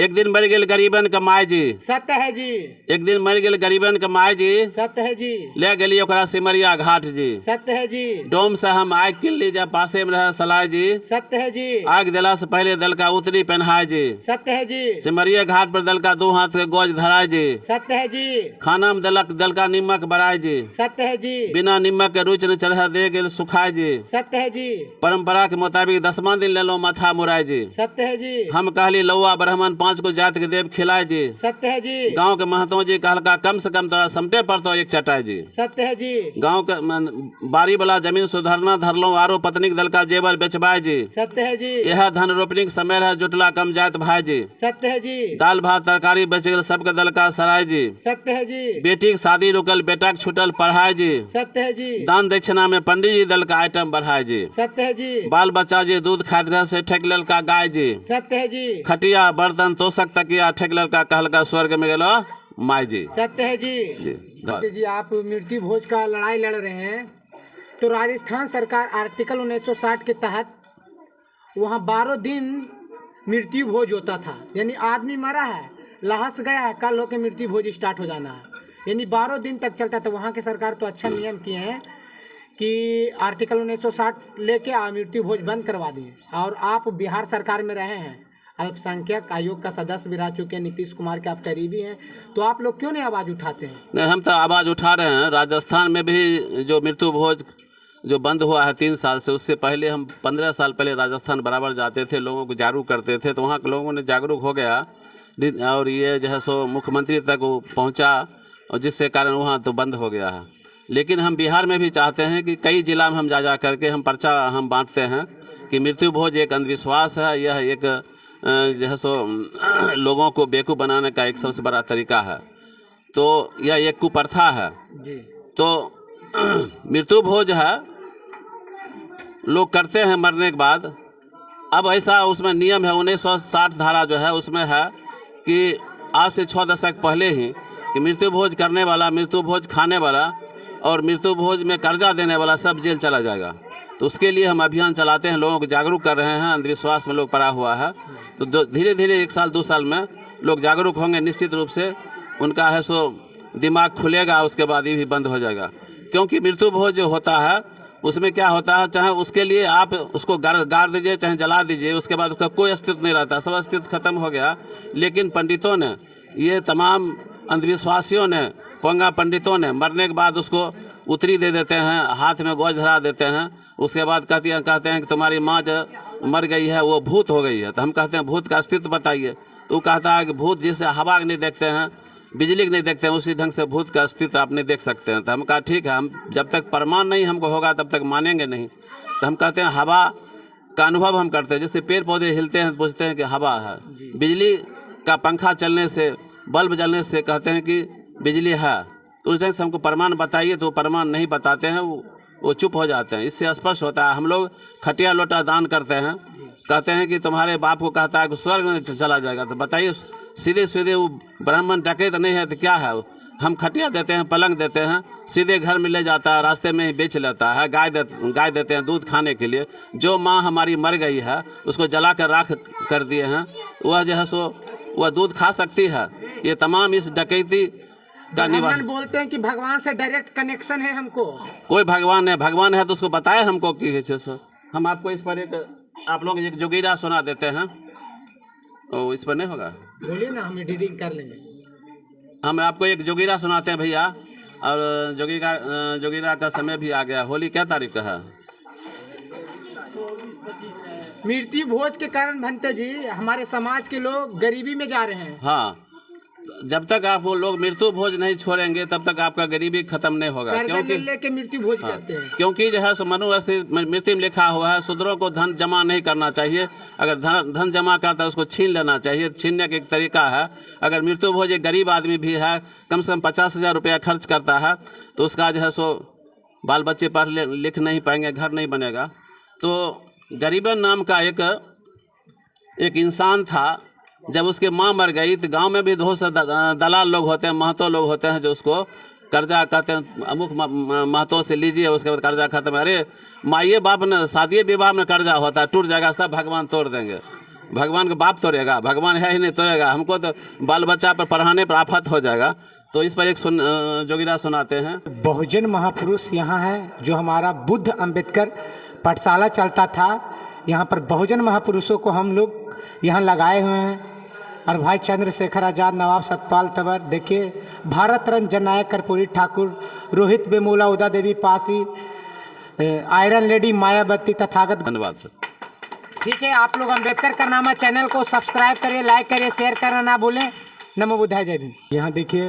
एक दिन मर गेल गरीबन के माय जी। सत्य है जी। एक दिन मर गेल गरीबन के माय जी। सत्य है जी। ले गेली ओकरा सिमरिया घाट जी। सत्य है जी। डोम से हम आग किन ली जब पासे में रहे सलाह जी। सत्य है जी। आग दिला से पहले दल का उतरी पहनाए जी। सत्य है जी। सिमरिया घाट पर दल का 2 हाथ के गोज धराए जी। सत्य है जी। खाना में दल का नीमक बराए जी। सत्य है जी। बिना नीमक के रुच न चढ़ा दे गेल सुखाए जी। सत्य है जी। परंपरा के मुताबिक 10वां दिन ले लो माथा मुराए जी। सत्य है जी। हम कहली लौआ ब्राह्मण 5 को जात के देव खिलाए जी। सत्य है जी। गांव के महतो जी कहलका कम से कम तोरा समटे पड़तो एक चटाई जी। सत्य है जी। गांव के बारी वाला जमीन सुधरना धरलो आरो पत्नी दल का जेवर बेचबाए जी। सत्य है जी। यह धन रोपनी के समय है जुटला कम जात भाई जी। सत्य है जी। दाल भात तरकारी बेच गल सबके दल का सराय जी। सत्य है जी। बेटी के शादी रुकल बेटा के छुटल पढ़ाई जी। सत्य है जी। दान दक्षिणा में पंडित जी दल का आइटम बढ़ाए जी। सत्य है जी। बाल बच्चा जी दूध खाद घर से ठेक लल का गाय जी। सत्य है जी। खटिया बर्तन तोशक तकिया ठेक लल का कहल का स्वर्ग में गेलो माई जी। सत्य है जी। जी आप मृत्यु भोज का लड़ाई लड़ रहे हैं तो राजस्थान सरकार आर्टिकल 1960 के तहत वहाँ 12 दिन मृत्यु भोज होता था। यानी आदमी मरा है, लाश गया है, कल होकर मृत्यु भोज स्टार्ट हो जाना है। यानी 12 दिन तक चलता था। वहाँ की सरकार तो अच्छा नियम किए हैं कि आर्टिकल 1960 लेके मृत्यु भोज बंद करवा दिए। और आप बिहार सरकार में रहे हैं, अल्पसंख्यक आयोग का सदस्य भी रह चुके हैं, नीतीश कुमार के आप करीबी हैं, तो आप लोग क्यों नहीं आवाज़ उठाते हैं? नहीं, हम तो आवाज़ उठा रहे हैं। राजस्थान में भी जो मृत्यु भोज जो बंद हुआ है 3 साल से, उससे पहले हम 15 साल पहले राजस्थान बराबर जाते थे, लोगों को जागरूक करते थे, तो वहाँ के लोगों ने जागरूक हो गया और ये जो है सो मुख्यमंत्री तक वो पहुँचा और जिससे कारण वहाँ तो बंद हो गया है। लेकिन हम बिहार में भी चाहते हैं कि कई जिला में हम जा करके हम पर्चा हम बांटते हैं कि मृत्यु भोज एक अंधविश्वास है, यह एक जो है सो लोगों को बेवकूफ़ बनाने का एक सबसे बड़ा तरीका है, तो यह एक कुप्रथा है जी। तो मृत्यु भोज है लोग करते हैं मरने के बाद। अब ऐसा उसमें नियम है 1960 धारा जो है उसमें है कि आज से 6 दशक पहले ही कि मृत्यु भोज करने वाला, मृत्यु भोज खाने वाला और मृत्यु भोज में कर्जा देने वाला सब जेल चला जाएगा। तो उसके लिए हम अभियान चलाते हैं, लोगों को जागरूक कर रहे हैं। अंधविश्वास में लोग पड़ा हुआ है, तो धीरे धीरे 1 साल 2 साल में लोग जागरूक होंगे, निश्चित रूप से उनका है सो दिमाग खुलेगा, उसके बाद ये भी बंद हो जाएगा। क्योंकि मृत्यु भोज जो होता है उसमें क्या होता है, चाहे उसके लिए आप उसको गाड़ दीजिए चाहे जला दीजिए, उसके बाद उसका कोई अस्तित्व नहीं रहता, सब अस्तित्व खत्म हो गया। लेकिन पंडितों ने, ये तमाम अंधविश्वासियों ने, पोंगा पंडितों ने मरने के बाद उसको उतरी दे देते हैं, हाथ में गोज धरा देते हैं। उसके बाद कहते हैं कि तुम्हारी माँ जो मर गई है वो भूत हो गई है। तो हम कहते हैं भूत का अस्तित्व बताइए, तो वो कहता है कि भूत जिसे हवा नहीं देखते हैं, बिजली के नहीं देखते हैं, उसी ढंग से भूत का अस्तित्व आप नहीं देख सकते हैं। तो हम कहा ठीक है, हम जब तक प्रमाण नहीं हमको होगा तब तक मानेंगे नहीं। तो हम कहते हैं हवा का अनुभव हम करते हैं, जैसे पेड़ पौधे हिलते हैं तो पूछते हैं कि हवा है, बिजली का पंखा चलने से, बल्ब जलने से कहते हैं कि बिजली है। तो उस ढंग से हमको प्रमाण बताइए, तो प्रमाण नहीं बताते हैं, वो चुप हो जाते हैं। इससे स्पष्ट होता है। हम लोग खटिया लोटा दान करते हैं, कहते हैं कि तुम्हारे बाप को कहता है कि स्वर्ग में चला जाएगा, तो बताइए सीधे सीधे वो ब्राह्मण डकैत नहीं है तो क्या है? हम खटिया देते हैं, पलंग देते हैं, सीधे घर में ले जाता है, रास्ते में ही बेच लेता है। गाय देते हैं दूध खाने के लिए। जो माँ हमारी मर गई है उसको जला कर राख कर दिए हैं, वह जो है सो वह दूध खा सकती है। ये तमाम इस डकैती का निवारण। बोलते हैं कि भगवान से डायरेक्ट कनेक्शन है हमको। कोई भगवान है तो उसको बताए हमको कि हम आपको इस पर एक आप लोग एक जोगीरा सुना देते हैं। तो इस पर नहीं होगा, बोलिए ना, हम एडिटिंग कर लेंगे। हम आपको एक जोगीरा सुनाते हैं भैया। और जोगीरा का समय भी आ गया। होली क्या तारीख का है? मृत्यु भोज के कारण भंते जी हमारे समाज के लोग गरीबी में जा रहे हैं। हाँ, जब तक आप वो लोग मृत्यु भोज नहीं छोड़ेंगे तब तक आपका गरीबी खत्म नहीं होगा। क्योंकि लेके मृत्यु भोज करते हैं। क्योंकि जो है सो मनुस्मृति में लिखा हुआ है, शूद्रों को धन जमा नहीं करना चाहिए। अगर धन जमा करता है उसको छीन लेना चाहिए। छीनने का एक तरीका है, अगर मृत्यु भोज एक गरीब आदमी भी है, कम से कम 50,000 रुपया खर्च करता है, तो उसका जो है सो बाल बच्चे पढ़ लिख नहीं पाएंगे, घर नहीं बनेगा। तो गरीबन नाम का एक इंसान था, जब उसकी माँ मर गई तो गांव में भी बहुत से दलाल लोग होते हैं, महतो लोग होते हैं, जो उसको कर्जा कहते हैं अमुक महतो से लीजिए, उसके बाद कर्जा खत्म। अरे माइए बाप ने शादी विवाह में कर्जा होता है, टूट जाएगा, सब भगवान तोड़ देंगे। भगवान का बाप तोड़ेगा, भगवान है ही नहीं तोड़ेगा। हमको तो बाल बच्चा पर पढ़ाने पर आफत हो जाएगा। तो इस पर एक जोगिरा सुनाते हैं। बहुजन महापुरुष यहाँ है, जो हमारा बुद्ध अंबेडकर पाठशाला चलता था, यहाँ पर बहुजन महापुरुषों को हम लोग यहाँ लगाए हुए हैं। और भाई चंद्रशेखर आज़ाद, नवाब सतपाल तंवर, देखिए भारत रत्न जननायक कर्पूरी ठाकुर, रोहित वेमुला, उदा देवी पासी, आयरन लेडी मायावती, तथागत। धन्यवाद सर। ठीक है, आप लोग अम्बेडकर का नामा चैनल को सब्सक्राइब करिए, लाइक करिए, शेयर करना ना भूलें। नमो बुद्धाय, जय भीम। यहाँ देखिए